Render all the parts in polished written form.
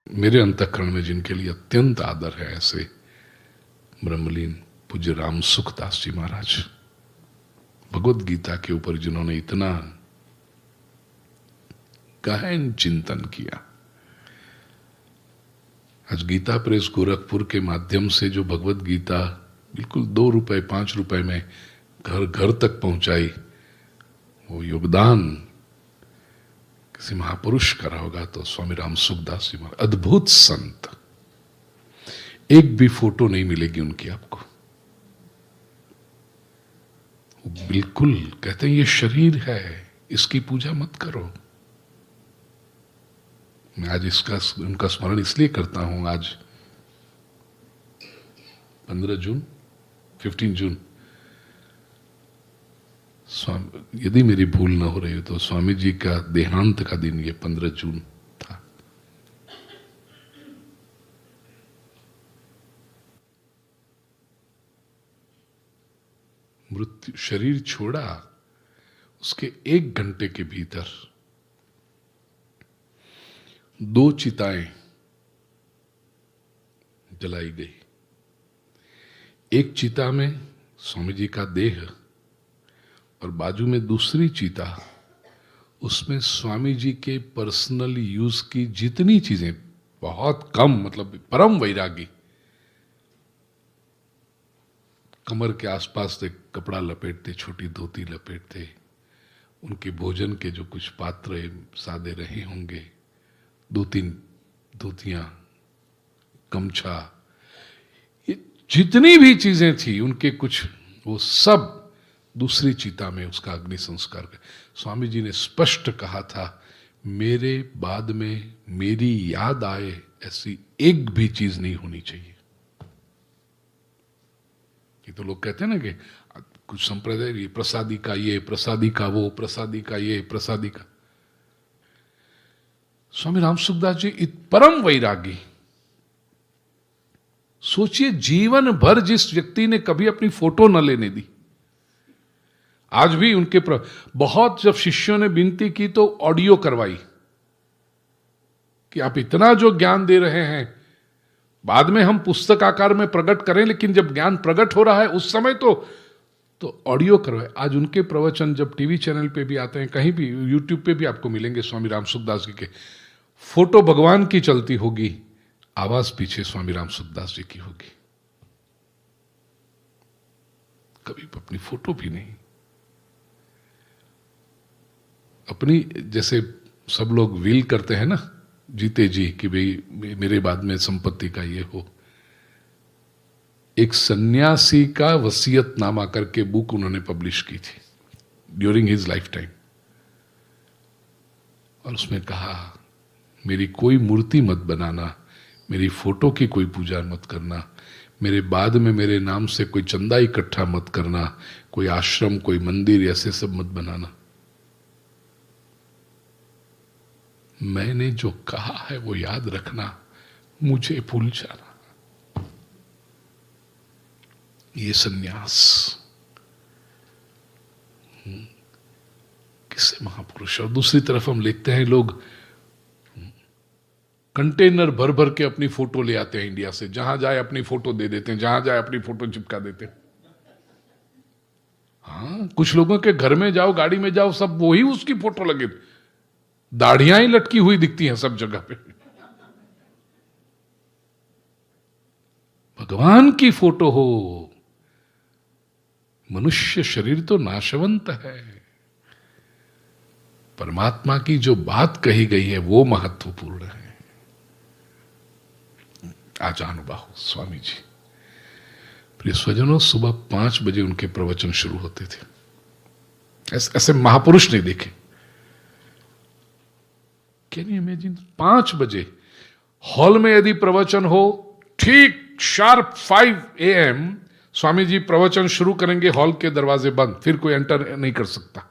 मेरे अंतःकरण में जिनके लिए अत्यंत आदर है, ऐसे ब्रह्मलीन पूज्य राम सुखदास जी महाराज, भगवत गीता के ऊपर जिन्होंने इतना गहन चिंतन किया। आज गीता प्रेस गोरखपुर के माध्यम से जो भगवत गीता बिल्कुल 2 रुपए 5 रुपए में घर घर तक पहुंचाई, वो योगदान किसी महापुरुष का रहा होगा तो स्वामी राम सुखदास जी महाराज, अद्भुत संत। एक भी फोटो नहीं मिलेगी उनकी आपको। वो बिल्कुल कहते हैं ये शरीर है, इसकी पूजा मत करो। मैं आज उनका स्मरण इसलिए करता हूं। आज 15 जून 15 जून स्वामी, यदि मेरी भूल न हो रही हो तो स्वामी जी का देहांत का दिन ये 15 जून था। मृत्यु, शरीर छोड़ा उसके 1 घंटे के भीतर 2 चिताएं जलाई गई। एक चिता में स्वामी जी का देह और बाजू में दूसरी चिता, उसमें स्वामी जी के पर्सनल यूज की जितनी चीजें, बहुत कम, मतलब परम वैरागी, कमर के आसपास एक कपड़ा लपेटते, छोटी धोती लपेटते, उनके भोजन के जो कुछ पात्र सादे रहे होंगे, 2-3 धोतियां, गमछा, ये जितनी भी चीजें थी उनके कुछ, वो सब दूसरी चिता में उसका अग्नि संस्कार कर। स्वामी जी ने स्पष्ट कहा था, मेरे बाद में मेरी याद आए ऐसी एक भी चीज नहीं होनी चाहिए। ये तो लोग कहते हैं ना कि कुछ संप्रदाय, प्रसादी का ये, प्रसादी का वो, प्रसादी का ये, प्रसादी का। स्वामी राम सुखदास जी परम वैरागी। सोचिए, जीवन भर जिस व्यक्ति ने कभी अपनी फोटो न लेने दी, आज भी उनके बहुत जब शिष्यों ने विनती की तो ऑडियो करवाई कि आप इतना जो ज्ञान दे रहे हैं, बाद में हम पुस्तक आकार में प्रकट करें, लेकिन जब ज्ञान प्रकट हो रहा है उस समय तो ऑडियो करवाए। आज उनके प्रवचन जब टीवी चैनल पे भी आते हैं, कहीं भी यूट्यूब पे भी आपको मिलेंगे, स्वामी राम सुखदास जी के फोटो भगवान की चलती होगी, आवाज पीछे स्वामी राम सुखदास जी की होगी। कभी अपनी फोटो भी नहीं, अपनी, जैसे सब लोग विल करते हैं ना जीते जी कि भाई मेरे बाद में संपत्ति का ये हो। एक सन्यासी का वसीयतनामा करके बुक उन्होंने पब्लिश की थी ड्यूरिंग हिज लाइफ टाइम, और उसमें कहा, मेरी कोई मूर्ति मत बनाना, मेरी फोटो की कोई पूजा मत करना, मेरे बाद में मेरे नाम से कोई चंदा इकट्ठा मत करना, कोई आश्रम, कोई मंदिर, ऐसे सब मत बनाना। मैंने जो कहा है वो याद रखना, मुझे भूल जाना। ये सन्यास किससे महापुरुष। और दूसरी तरफ हम लिखते हैं, लोग कंटेनर भर भर के अपनी फोटो ले आते हैं इंडिया से, जहां जाए अपनी फोटो दे देते हैं, जहां जाए अपनी फोटो चिपका देते हैं। हाँ, कुछ लोगों के घर में जाओ, गाड़ी में जाओ, सब वही उसकी फोटो लगे, दाढ़ियां ही लटकी हुई दिखती हैं सब जगह पे। भगवान की फोटो हो। मनुष्य शरीर तो नाशवंत है, परमात्मा की जो बात कही गई है वो महत्वपूर्ण है। आजानुबाहु स्वामी जी, प्रिय स्वजनों, सुबह 5 बजे उनके प्रवचन शुरू होते थे। ऐसे महापुरुष नहीं देखे। Can you imagine? 5 बजे हॉल में यदि प्रवचन हो, ठीक शार्प 5 AM स्वामी जी प्रवचन शुरू करेंगे, हॉल के दरवाजे बंद, फिर कोई एंटर नहीं कर सकता।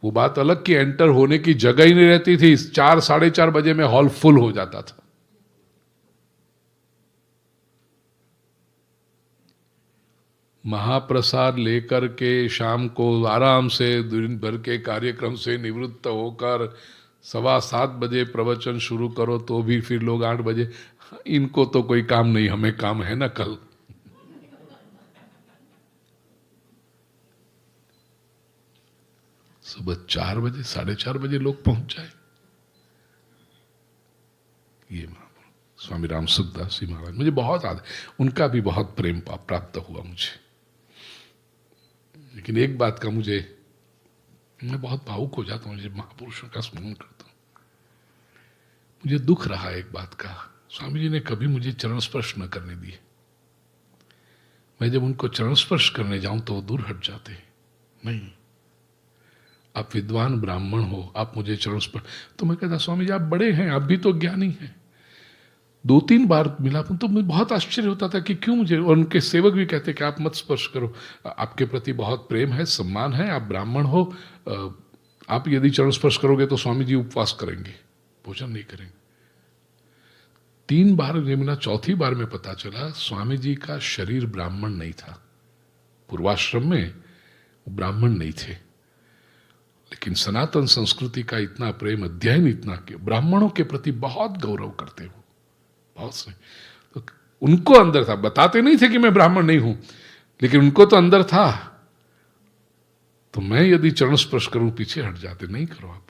वो बात अलग कि एंटर होने की जगह ही नहीं रहती थी। 4 साढ़े 4 बजे में हॉल फुल हो जाता था। महाप्रसाद लेकर के शाम को आराम से दिन भर के कार्यक्रम से निवृत्त होकर 7:15 बजे प्रवचन शुरू करो तो भी फिर लोग 8 बजे, इनको तो कोई काम नहीं, हमें काम है ना कल। सुबह 4 बजे 4:30 बजे लोग पहुंच जाए। ये स्वामी राम सुखदास जी महाराज, मुझे बहुत आदर, उनका भी बहुत प्रेम प्राप्त हुआ मुझे। लेकिन एक बात का मैं बहुत भावुक हो जाता हूँ जब महापुरुषों का स्मरण करता हूँ। मुझे दुख रहा एक बात का, स्वामी जी ने कभी मुझे चरण स्पर्श न करने दिए। मैं जब उनको चरण स्पर्श करने जाऊं तो वो दूर हट जाते। नहीं, आप विद्वान ब्राह्मण हो, आप मुझे चरण स्पर्श, तो मैं कहता स्वामी जी आप बड़े हैं, आप भी तो ज्ञानी हैं। 2-3 बार मिला तो मुझे बहुत आश्चर्य होता था कि क्यों मुझे, और उनके सेवक भी कहते कि आप मत स्पर्श करो, आपके प्रति बहुत प्रेम है, सम्मान है, आप ब्राह्मण हो, आप यदि चरण स्पर्श करोगे तो स्वामी जी उपवास करेंगे, भोजन नहीं करेंगे। 3 बार मिला, चौथी बार में पता चला स्वामी जी का शरीर ब्राह्मण नहीं था, पूर्वाश्रम में ब्राह्मण नहीं थे, लेकिन सनातन संस्कृति का इतना प्रेम, अध्ययन इतना कि ब्राह्मणों के प्रति बहुत गौरव करते हो, बहुत से। तो उनको अंदर था, बताते नहीं थे कि मैं ब्राह्मण नहीं हूं, लेकिन उनको तो अंदर था। तो मैं यदि चरण स्पर्श करूं पीछे हट जाते, नहीं करो आप।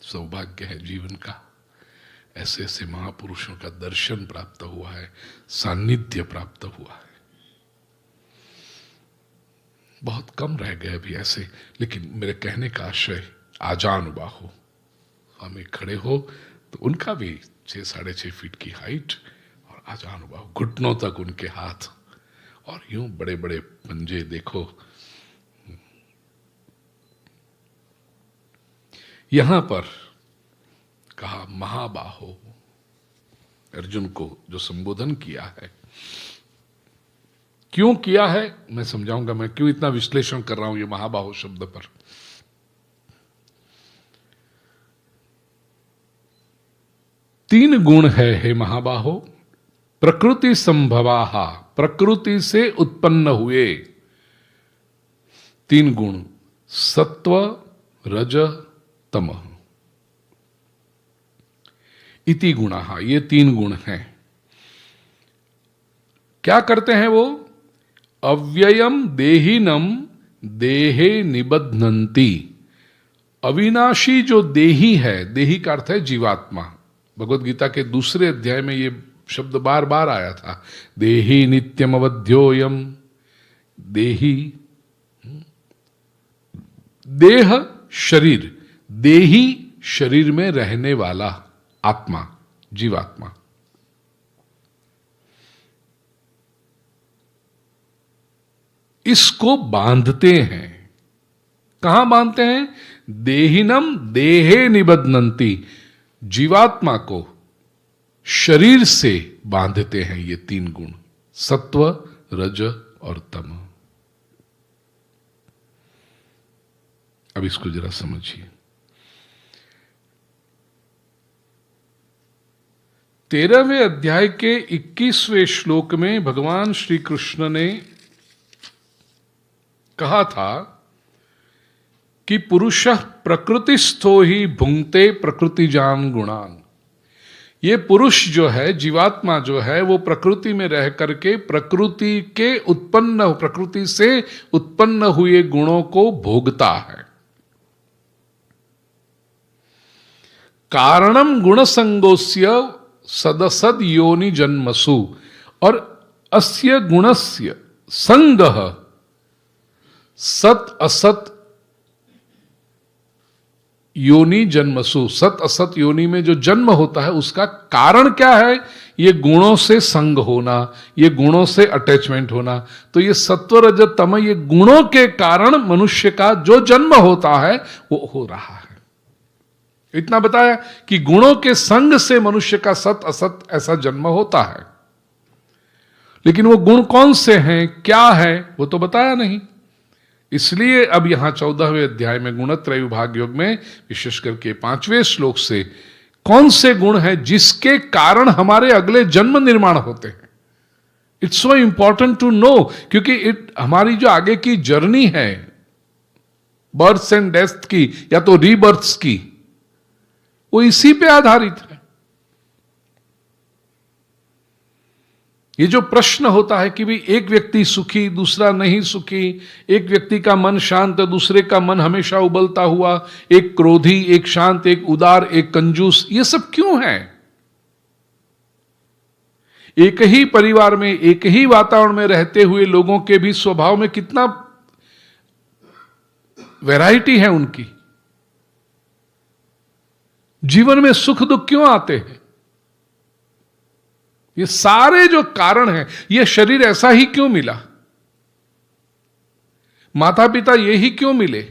सौभाग्य है जीवन का, ऐसे ऐसे महापुरुषों का दर्शन प्राप्त हुआ है, सान्निध्य प्राप्त हुआ है। बहुत कम रह गए अभी ऐसे, लेकिन मेरे कहने का आशय आजान बाहु, स्वामी खड़े हो तो उनका भी 6-6.5 फीट की हाइट और आजान बाहु, घुटनों तक उनके हाथ, और यूं बड़े बड़े पंजे देखो। यहां पर कहा महाबाहो, अर्जुन को जो संबोधन किया है, क्यों किया है मैं समझाऊंगा, मैं क्यों इतना विश्लेषण कर रहा हूं ये महाबाहो शब्द पर। तीन गुण है हे महाबाहो, प्रकृति संभवाहा, प्रकृति से उत्पन्न हुए 3 गुण, सत्व रज तमः इति गुणाः, ये 3 गुण हैं। क्या करते हैं वो? अव्ययम देहिनम देहे निबध्नन्ति, अविनाशी जो देही है, देही का अर्थ है जीवात्मा, भगवद गीता के 2 अध्याय में ये शब्द बार बार आया था, देही नित्यम अवध्योयम, देही देह शरीर, देही शरीर में रहने वाला आत्मा, जीवात्मा। इसको बांधते हैं, कहां बांधते हैं? देहिनम देहे निबध्नन्ति, जीवात्मा को शरीर से बांधते हैं ये 3 गुण, सत्व रज और तम। अब इसको जरा समझिए। 13वें अध्याय के 21वें श्लोक में भगवान श्री कृष्ण ने कहा था कि पुरुषः प्रकृतिस्थो ही भुंक्ते प्रकृतिजान गुणान। ये पुरुष जो है, जीवात्मा जो है, वो प्रकृति में रह करके प्रकृति के उत्पन्न, प्रकृति से उत्पन्न हुए गुणों को भोगता है। कारणम गुण संगोस्य सदसद योनि जन्मसु, और अस्य गुणस्य संगः सत असत योनि जन्मसु, सत असत योनि में जो जन्म होता है उसका कारण क्या है? ये गुणों से संग होना, ये गुणों से अटैचमेंट होना। तो ये सत्व रज तम, ये गुणों के कारण मनुष्य का जो जन्म होता है वो हो रहा है। इतना बताया कि गुणों के संग से मनुष्य का सत असत ऐसा जन्म होता है, लेकिन वो गुण कौन से हैं, क्या है, वो तो बताया नहीं। इसलिए अब यहां 14वें अध्याय में गुणत्रय विभाग योग में विशेष करके 5वें श्लोक से कौन से गुण हैं जिसके कारण हमारे अगले जन्म निर्माण होते हैं, it's so important to know, क्योंकि हमारी जो आगे की जर्नी है बर्थ्स एंड डेथ की या तो रीबर्थ्स की, वो इसी पे आधारित है। ये जो प्रश्न होता है कि भाई एक व्यक्ति सुखी दूसरा नहीं सुखी, एक व्यक्ति का मन शांत दूसरे का मन हमेशा उबलता हुआ, एक क्रोधी एक शांत एक उदार एक कंजूस, ये सब क्यों है? एक ही परिवार में एक ही वातावरण में रहते हुए लोगों के भी स्वभाव में कितना वैरायटी है उनकी। जीवन में सुख दुख क्यों आते हैं? ये सारे जो कारण हैं, ये शरीर ऐसा ही क्यों मिला, माता पिता ये ही क्यों मिले,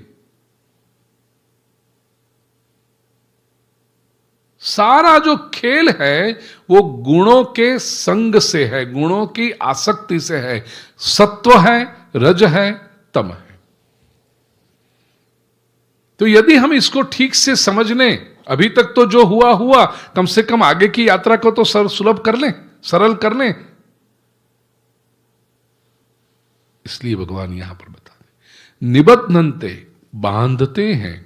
सारा जो खेल है वो गुणों के संग से है, गुणों की आसक्ति से है। सत्व है, रज है, तम है। तो यदि हम इसको ठीक से समझ लें, अभी तक तो जो हुआ हुआ, कम से कम आगे की यात्रा को तो सुलभ कर लें, सरल कर लें। इसलिए भगवान यहां पर बता दें, निबध्नन्ते, बांधते हैं।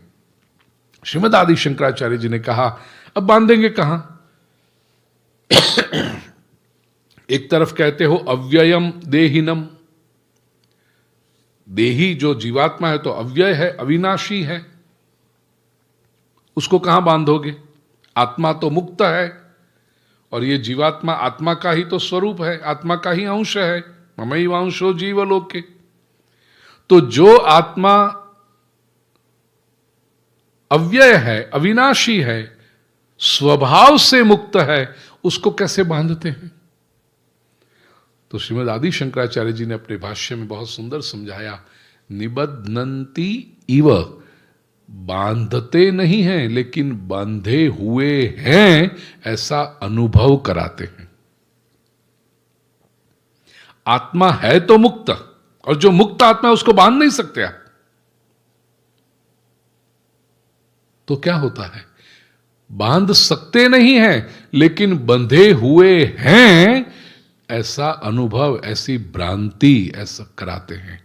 श्रीमद आदि शंकराचार्य जी ने कहा, अब बांधेंगे कहां? एक तरफ कहते हो अव्ययम देहिनम, देही जो जीवात्मा है तो अव्यय है, अविनाशी है, उसको कहां बांधोगे? आत्मा तो मुक्त है और ये जीवात्मा आत्मा का ही तो स्वरूप है, आत्मा का ही अंश है। ममैवांशो जीवलोके। तो जो आत्मा अव्यय है, अविनाशी है, स्वभाव से मुक्त है, उसको कैसे बांधते हैं? तो श्रीमद आदि शंकराचार्य जी ने अपने भाष्य में बहुत सुंदर समझाया, निबध्नन्ति इव, बांधते नहीं हैं लेकिन बांधे हुए हैं ऐसा अनुभव कराते हैं। आत्मा है तो मुक्त, और जो मुक्त आत्मा है उसको बांध नहीं सकते आप। तो क्या होता है? बांध सकते नहीं हैं लेकिन बंधे हुए हैं ऐसा अनुभव, ऐसी भ्रांति ऐसा कराते हैं।